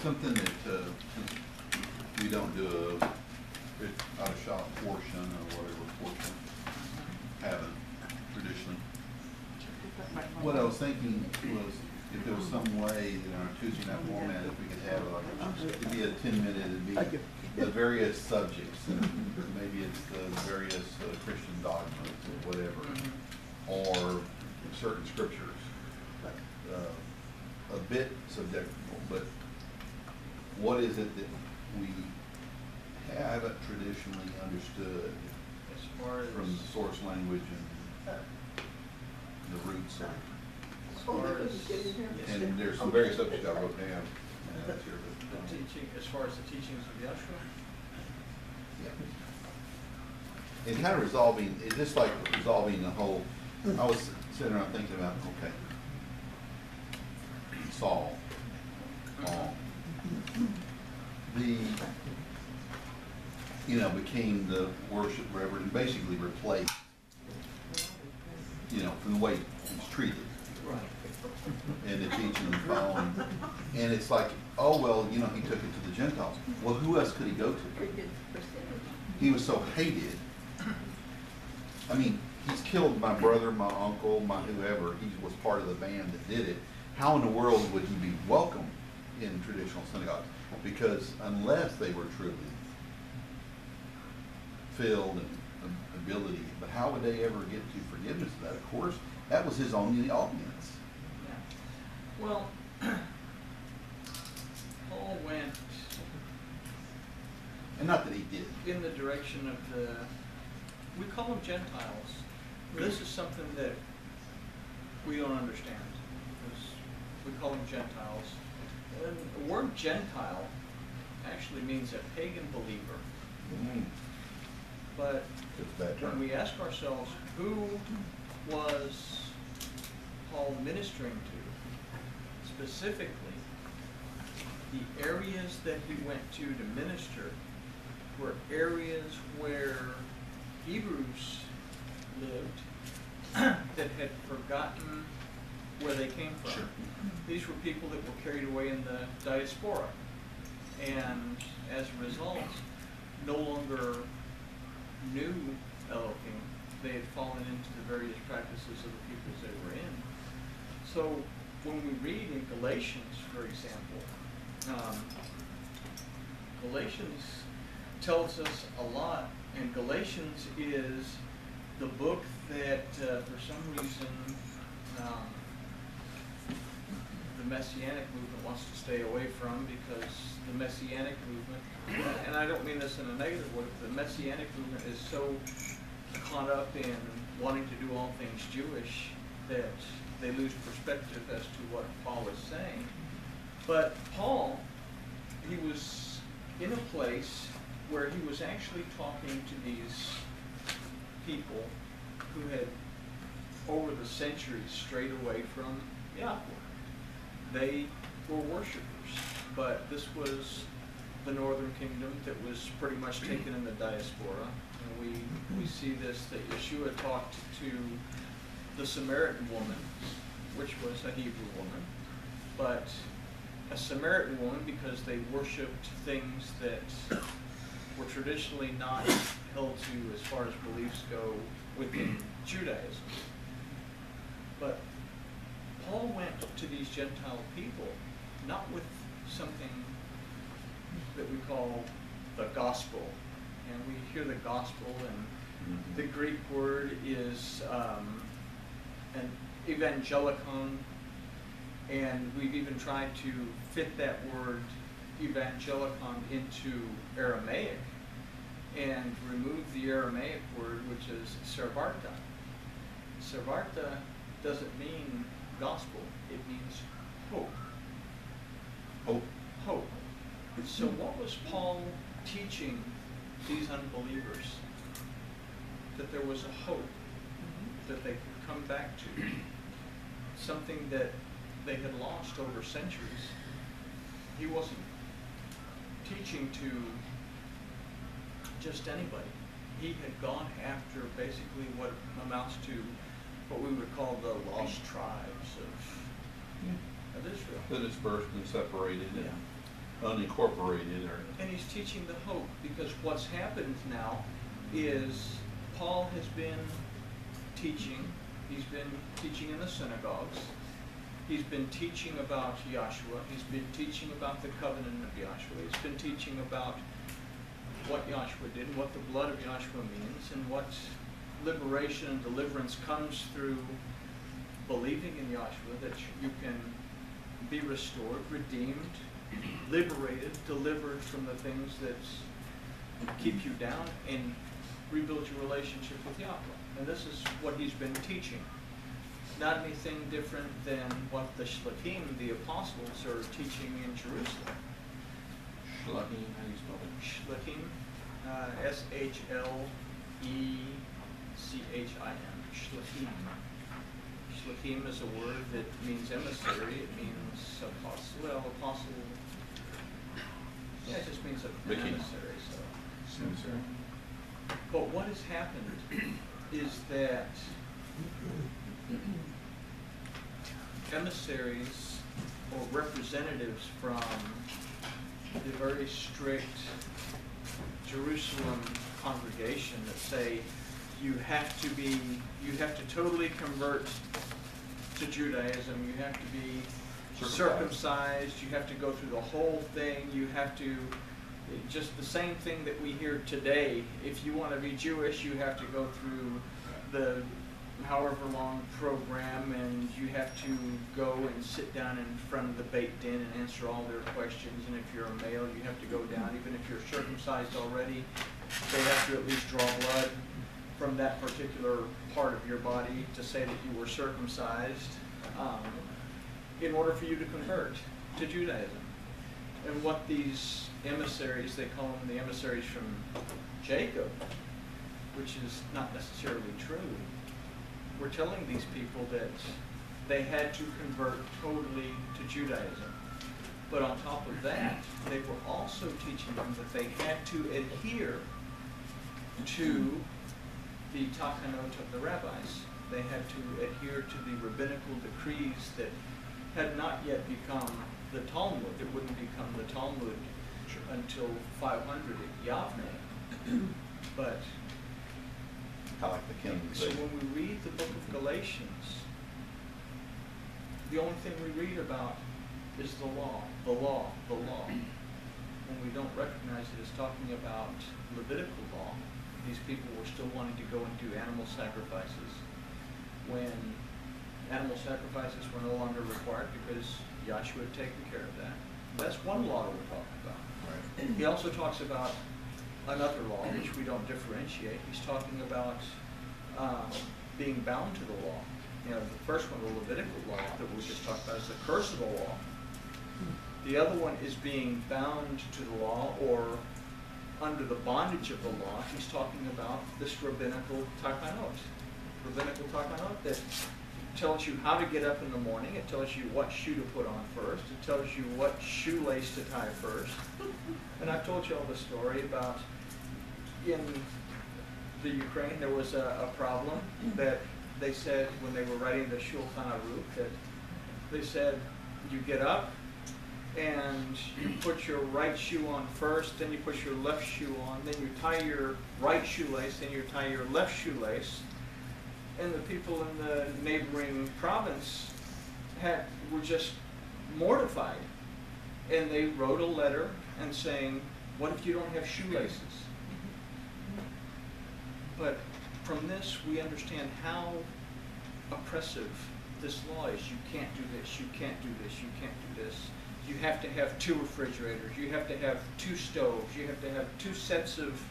something that we don't do a out of shop portion or whatever portion, haven't traditionally. What I was thinking was if there was some way in our Tuesday night format, if we could have it'd be a 10-minute, it'd be the various subjects, and maybe it's the various Christian dogmas or whatever, or certain scriptures. A bit subjective, but what is it that we haven't traditionally understood as far as from the source language and the roots of? As far as and there's some various subjects I wrote down. the teaching, as far as the teachings of Yeshua. Yeah. And kind of resolving, it's just like resolving the whole. I was sitting around thinking about, okay, Saul, became the worship reverend and basically replaced, from the way he's treated. Right. And the teaching and following. And it's like, oh, well, he took it to the Gentiles. Well, who else could he go to? He was so hated. I mean, he's killed my brother, my uncle, my whoever. He was part of the band that did it. How in the world would he be welcome in traditional synagogues? Because unless they were truly filled and ability, but how would they ever get to forgiveness of that? Of course, that was his only audience. Yeah. Well, Paul went, and not that he did, in the direction of we call them Gentiles. This is something that we don't understand. We call them Gentiles. And the word Gentile actually means a pagan believer. Mm-hmm. But when we ask ourselves, who was Paul ministering to? Specifically, the areas that he went to minister were areas where Hebrews lived that had forgotten where they came from. Sure. These were people that were carried away in the diaspora, and as a result, no longer knew Elohim. They had fallen into the various practices of the peoples they were in. So when we read in Galatians, for example, Galatians tells us a lot, and Galatians is the book that for some reason the Messianic movement wants to stay away from, because the Messianic movement, and I don't mean this in a negative way, the Messianic movement is so caught up in wanting to do all things Jewish that they lose perspective as to what Paul is saying. But Paul, he was in a place where he was actually talking to these people who had, over the centuries, strayed away from Yahweh. They were worshipers, but this was the northern kingdom that was pretty much taken in the diaspora. And we see this, that Yeshua talked to the Samaritan woman, which was a Hebrew woman, but a Samaritan woman because they worshipped things that were traditionally not held to as far as beliefs go within Judaism. But Paul went to these Gentile people not with something that we call the gospel. And we hear the gospel, and the Greek word is an evangelikon, and we've even tried to fit that word evangelikon into Aramaic and remove the Aramaic word, which is servarta. Servarta doesn't mean gospel, it means hope. Hope. Hope. So what was Paul teaching these unbelievers? That there was a hope that they could come back to. Something that they had lost over centuries. He wasn't teaching to just anybody. He had gone after basically what amounts to what we would call the lost tribes of Israel. The dispersed and separated. Yeah. unincorporated or. And he's teaching the hope, because what's happened now is Paul has been teaching. He's been teaching in the synagogues. He's been teaching about Yahshua. He's been teaching about the covenant of Yahshua. He's been teaching about what Yahshua did and what the blood of Yahshua means and what liberation and deliverance comes through believing in Yahshua, that you can be restored, redeemed, liberated, delivered from the things that keep you down, and rebuild your relationship with Yahweh. And this is what he's been teaching. Not anything different than what the Shluchim, the apostles, are teaching in Jerusalem. Shluchim, how do you spell it? Shluchim, S-H-L-E-C-H-I-M, Shluchim. Shluchim is a word that means emissary. It means apostle. Well, apostle. Yeah, it just means an emissary. So. Emissary. But what has happened is that emissaries or representatives from the very strict Jerusalem congregation that say you have to totally convert to Judaism, you have to be circumcised, you have to go through the whole thing, you have to, just the same thing that we hear today. If you want to be Jewish, you have to go through the however long program, and you have to go and sit down in front of the Beit Din and answer all their questions. And if you're a male, you have to go down. Even if you're circumcised already, they have to at least draw blood from that particular part of your body to say that you were circumcised in order for you to convert to Judaism. And what these emissaries, they call them the emissaries from Jacob, which is not necessarily true. We're telling these people that they had to convert totally to Judaism. But on top of that, they were also teaching them that they had to adhere to the takanot of the rabbis. They had to adhere to the rabbinical decrees that had not yet become the Talmud. It wouldn't become the Talmud until 500 at Yavne. But I like the King's. so when we read the book of Galatians, the only thing we read about is the law, the law, the law. When we don't recognize it as talking about Levitical law, these people were still wanting to go and do animal sacrifices when animal sacrifices were no longer required because Yahshua had taken care of that. That's one law that we're talking about. Right. He also talks about another law, which we don't differentiate. He's talking about being bound to the law. You know, the first one, the Levitical law that we just talked about, is the curse of the law. The other one is being bound to the law or under the bondage of the law. He's talking about this rabbinical takanot. Rabbinical takanot that tells you how to get up in the morning. It tells you what shoe to put on first. It tells you what shoelace to tie first. And I've told you all the story about in the Ukraine there was a problem that they said when they were writing the Shulchan Aruch, that they said you get up and you put your right shoe on first, then you put your left shoe on, then you tie your right shoelace, then you tie your left shoelace. And the people in the neighboring province were just mortified. And they wrote a letter and saying, what if you don't have shoelaces? But from this, we understand how oppressive this law is. You can't do this, you can't do this, you can't do this. You have to have 2 refrigerators, you have to have 2 stoves, you have to have 2 sets of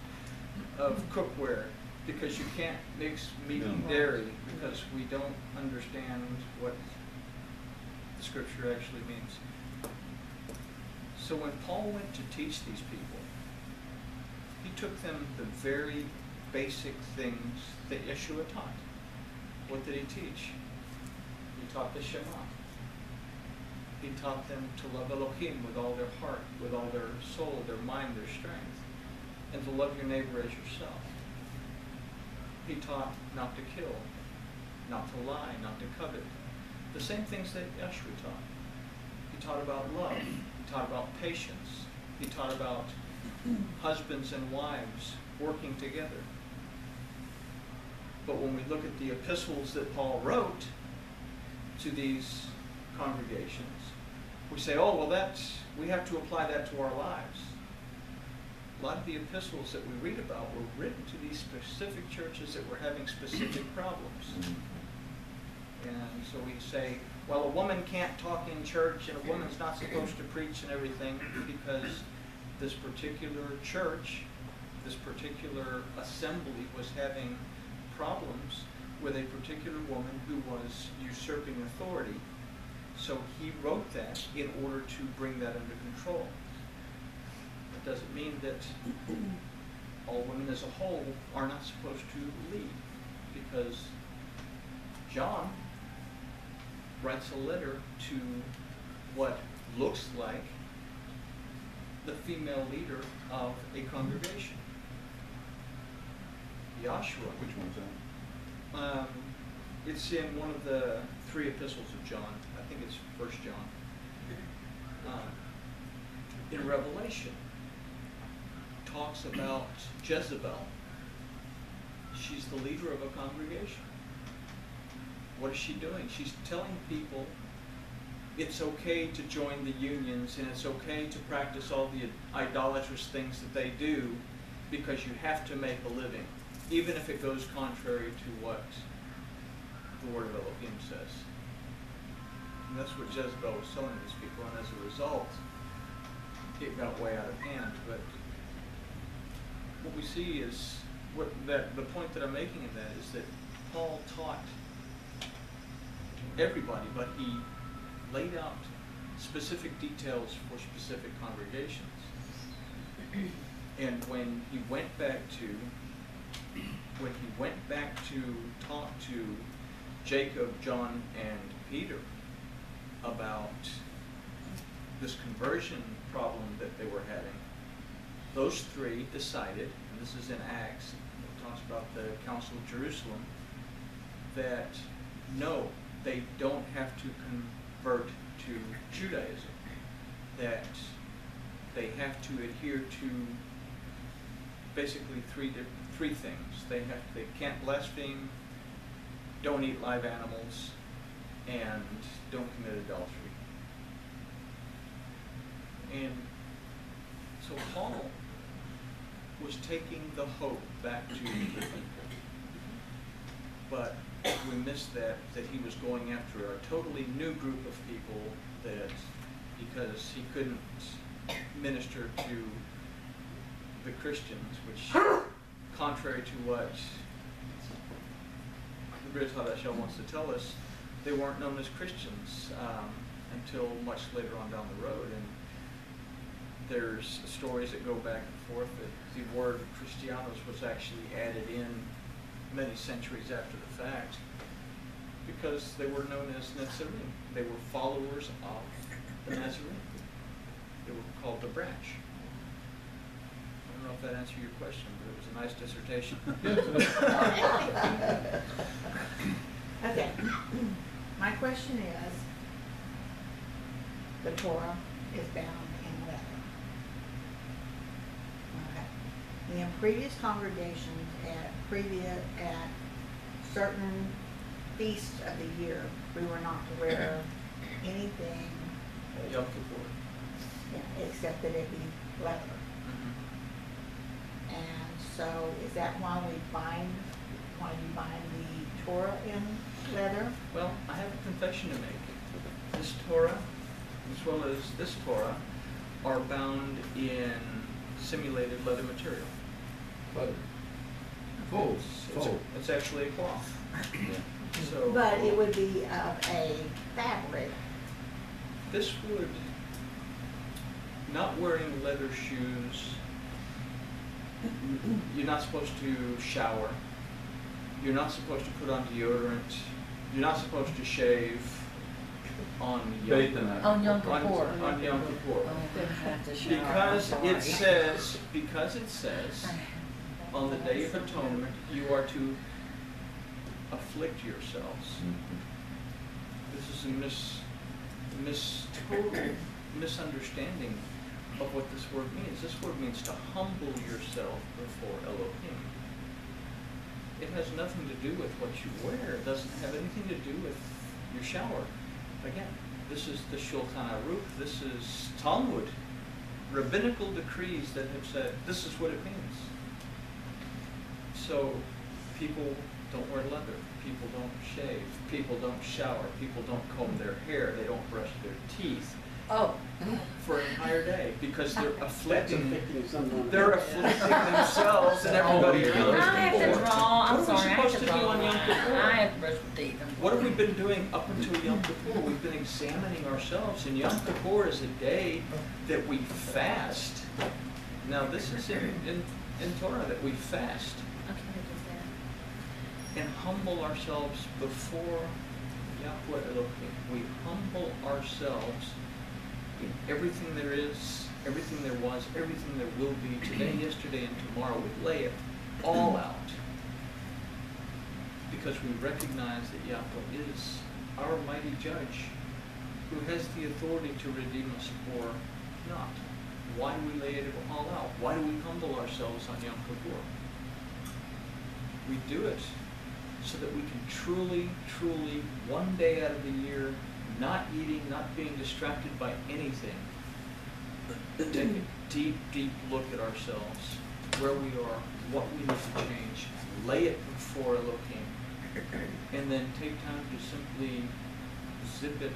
cookware, because you can't mix meat and dairy, because we don't understand what the scripture actually means. So when Paul went to teach these people, he took them the very basic things that Yeshua taught. What did he teach? He taught the Shema. He taught them to love Elohim with all their heart, with all their soul, their mind, their strength, and to love your neighbor as yourself. He taught not to kill, not to lie, not to covet. The same things that Yeshua taught. He taught about love. He taught about patience. He taught about husbands and wives working together. But when we look at the epistles that Paul wrote to these congregations, we say, oh, well, we have to apply that to our lives. A lot of the epistles that we read about were written to these specific churches that were having specific problems. And so we say, well, a woman can't talk in church and a woman's not supposed to preach and everything because this particular church, this particular assembly was having problems with a particular woman who was usurping authority. So he wrote that in order to bring that under control. It doesn't mean that all women as a whole are not supposed to lead, because John writes a letter to what looks like the female leader of a congregation. Joshua. Which one's that? It's in one of the 3 epistles of John. I think it's 1 John. In Revelation, talks about Jezebel. She's the leader of a congregation. What is she doing? She's telling people it's okay to join the unions and it's okay to practice all the idolatrous things that they do because you have to make a living, even if it goes contrary to what the word of Elohim says. And that's what Jezebel was telling these people, and as a result, it got way out of hand. But what we see is, the point that I'm making in that is that Paul taught everybody, but he laid out specific details for specific congregations. And when he went back to talk to Jacob, John, and Peter about this conversion problem that they were having, those 3 decided, and this is in Acts, it talks about the Council of Jerusalem, that no, they don't have to convert to Judaism, that they have to adhere to basically three things. They can't blaspheme, don't eat live animals, and don't commit adultery. And so Paul was taking the hope back to the people. But we missed that he was going after a totally new group of people, that because he couldn't minister to the Christians, which, contrary to what the Brit Hadashel wants to tell us, they weren't known as Christians until much later on down the road. And there's stories that go back and forth that the word Christianos was actually added in many centuries after the fact, because they were known as Nazarene. They were followers of the Nazarene. They were called the branch. I don't know if that answered your question, but it was a nice dissertation. Okay. My question is, the Torah is bound in leather. Okay. In previous congregations at certain feasts of the year, we were not to wear anything Yom Kippur. except that it be leather. Mm-hmm. And so, is that why you bind the Torah in leather? Well, I have a confession to make. This Torah, as well as this Torah, are bound in simulated leather material. But It's actually a cloth. So, But it would be of a fabric. this would, not wearing leather shoes, you're not supposed to shower, you're not supposed to put on deodorant, you're not supposed to shave on Yom Kippur. On Yom Kippur. On Yom Kippur. Because it says, on the Day of Atonement, you are to afflict yourselves. This is a total misunderstanding of what this word means. This word means to humble yourself before Elohim. It has nothing to do with what you wear. It doesn't have anything to do with your shower. Again, this is the Shulchan Aruch. This is Talmud, rabbinical decrees that have said this is what it means. So people don't wear leather. People don't shave. People don't shower. People don't comb their hair. They don't brush their teeth. Oh. For an entire day because they're That's afflicting affecting someone. they're afflicting themselves and everybody else. I have to draw, I'm What are we sorry, I have supposed to to do draw on a Yom line. Kippur? I have to brush my teeth. What have we been doing up until Yom Kippur? We've been examining ourselves, and Yom Kippur is a day that we fast. Now this is in Torah that we fast Okay, I did and humble ourselves before Yahweh Elohim. We humble ourselves in everything there is, everything there was, everything there will be, today, yesterday, and tomorrow. We lay it all out because we recognize that Yahweh is our mighty judge who has the authority to redeem us or not. Why do we lay it all out? Why do we humble ourselves on Yom Kippur? We do it so that we can truly, truly, one day out of the year, not eating, not being distracted by anything, take a deep, deep look at ourselves, where we are, what we need to change, lay it before Elohim, and then take time to simply zip it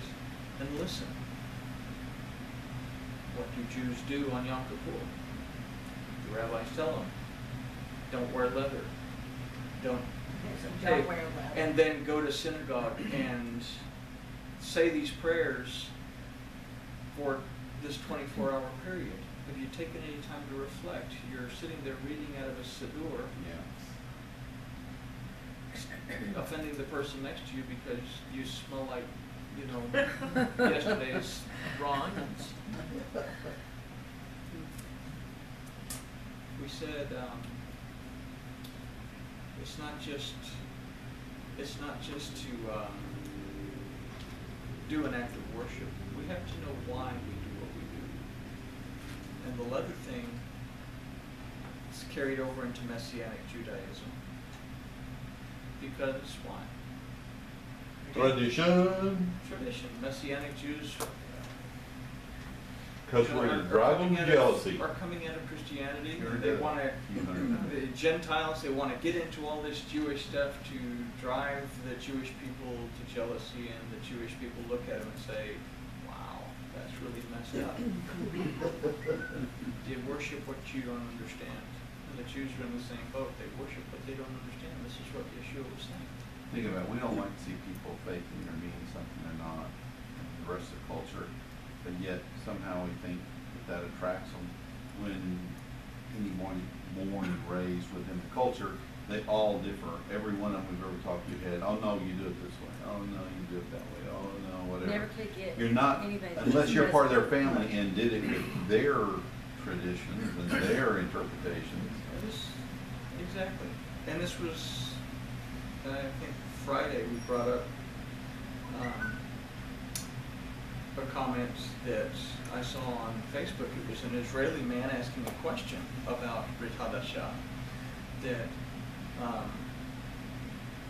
and listen. What do Jews do on Yom Kippur? The rabbis tell them, don't wear leather, don't Don't wear leather. and then go to synagogue and say these prayers for this 24-hour period. Have you taken any time to reflect? You're sitting there reading out of a siddur, offending the person next to you because you smell like, you know, yesterday's raw onions. We said it's not just to do an act of worship. We have to know why we do what we do. And the leather thing is carried over into Messianic Judaism. Because why? Tradition. Tradition. Messianic Jews Because we're gonna drive them to jealousy. are coming out of Christianity. Sure They did. want to, You learned that. the Gentiles, they want to get into all this Jewish stuff to drive the Jewish people to jealousy, and the Jewish people look at them and say, wow, that's really messed up. You worship what you don't understand. And the Jews are in the same boat. They worship what they don't understand. This is what Yeshua was saying. Think about it, we don't like to see people faking or meaning something they're not, the rest of the culture, but yet somehow we think that attracts them. When anyone born and raised within the culture, they all differ. Every one of them we've ever talked to had, oh no, you do it this way, oh no, you do it that way, oh no, whatever. Never could get You're not, anything. unless you're part of their family and did it with their traditions and their interpretations. Exactly. And this was, I think Friday we brought up a comment that I saw on Facebook. It was an Israeli man asking a question about Brit Hadashah, that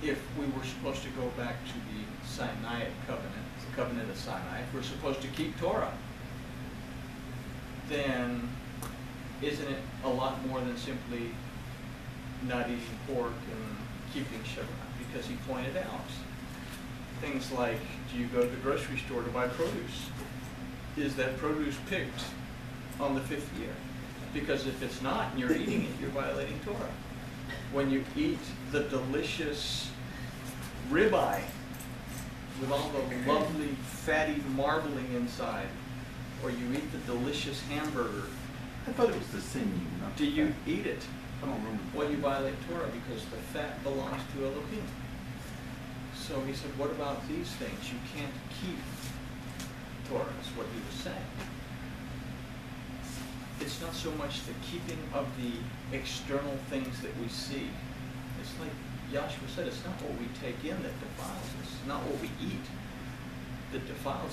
if we were supposed to go back to the Sinaitic covenant, the covenant of Sinai, if we're supposed to keep Torah, then isn't it a lot more than simply not eating pork and keeping Shabbat? Because he pointed out things like, do you go to the grocery store to buy produce? Is that produce picked on the 5th year? Because if it's not and you're eating it, you're violating Torah. When you eat the delicious ribeye with all the lovely fatty marbling inside, or you eat the delicious hamburger, I thought it was the sinew, not do the you fat. eat it? I don't remember. Well, you violate Torah because the fat belongs to Elohim. So he said, what about these things? You can't keep Torah, is what he was saying. It's not so much the keeping of the external things that we see. It's like Yahshua said, it's not what we take in that defiles us, not what we eat that defiles us.